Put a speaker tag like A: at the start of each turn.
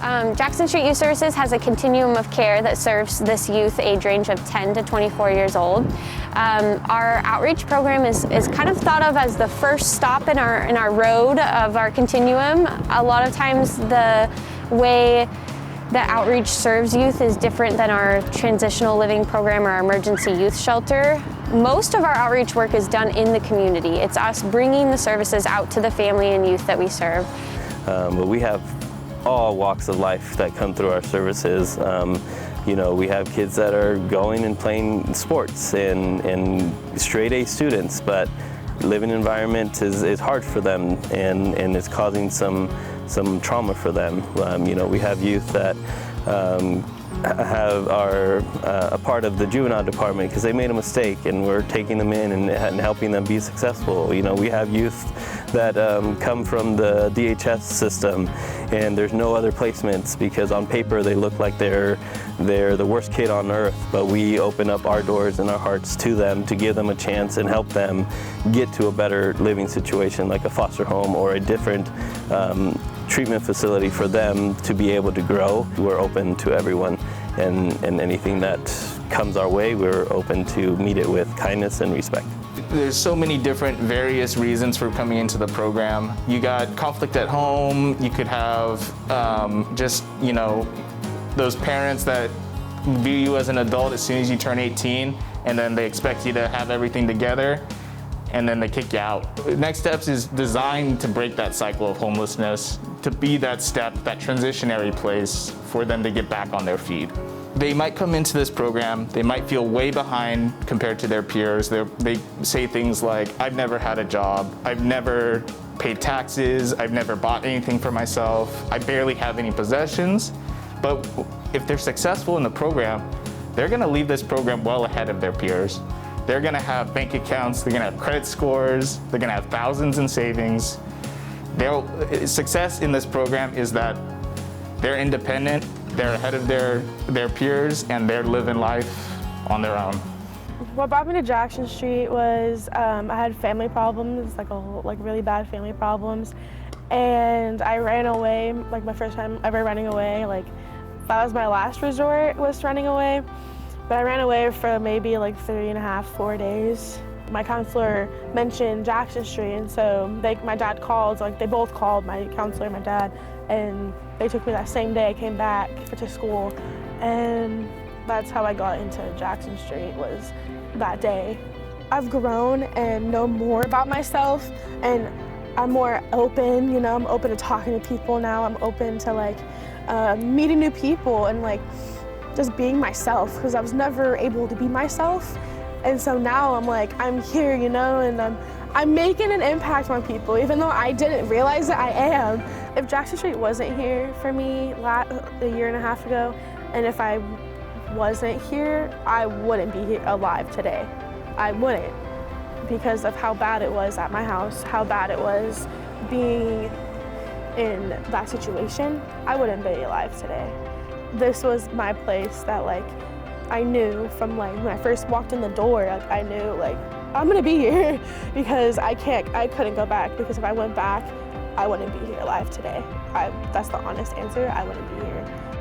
A: Jackson Street Youth Services has a continuum of care that serves this youth age range of 10 to 24 years old. Our outreach program is kind of thought of as the first stop in our road of our continuum. A lot of times the way that outreach serves youth is different than our transitional living program or our emergency youth shelter. Most of our outreach work is done in the community. It's us bringing the services out to the family and youth that we serve.
B: But we have all walks of life that come through our services. You know, we have kids that are going and playing sports and straight A students, but living environment is hard for them and it's causing some trauma for them. You know, we have youth that are a part of the juvenile department because they made a mistake and we're taking them in and helping them be successful. You know, we have youth that come from the DHS system and there's no other placements because on paper they look like they're the worst kid on earth, but we open up our doors and our hearts to them to give them a chance and help them get to a better living situation like a foster home or a different treatment facility for them to be able to grow. We're open to everyone and anything that comes our way, we're open to meet it with kindness and respect.
C: There's so many different various reasons for coming into the program. You got conflict at home, you could have just, you know, those parents that view you as an adult as soon as you turn 18 and then they expect you to have everything together and then they kick you out. Next Steps is designed to break that cycle of homelessness, to be that step, that transitionary place for them to get back on their feet. They might come into this program, they might feel way behind compared to their peers. They say things like, I've never had a job, I've never paid taxes, I've never bought anything for myself, I barely have any possessions. But if they're successful in the program, they're gonna leave this program well ahead of their peers. They're gonna have bank accounts, they're gonna have credit scores, they're gonna have thousands in savings. Success in this program is that they're independent, they're ahead of their peers, and they're living life on their own.
D: What brought me to Jackson Street was I had family problems, like really bad family problems, and I ran away, like my first time ever running away. Like that was my last resort, was running away. But I ran away for maybe like 3.5, 4 days. My counselor mentioned Jackson Street, and so my dad called, like they both called, my counselor and my dad, and they took me that same day. I came back to school, and that's how I got into Jackson Street, was that day. I've grown and know more about myself, and I'm more open, you know, I'm open to talking to people now. I'm open to like meeting new people and like just being myself, because I was never able to be myself. And so now I'm like, I'm here, you know, and I'm making an impact on people, even though I didn't realize that I am. If Jackson Street wasn't here for me a year and a half ago, and if I wasn't here, I wouldn't be alive today. I wouldn't, because of how bad it was at my house, how bad it was being in that situation. I wouldn't be alive today. This was my place that like I knew from like when I first walked in the door, like I knew like I'm gonna be here because I couldn't go back, because if I went back, I wouldn't be here alive today. That's the honest answer, I wouldn't be here.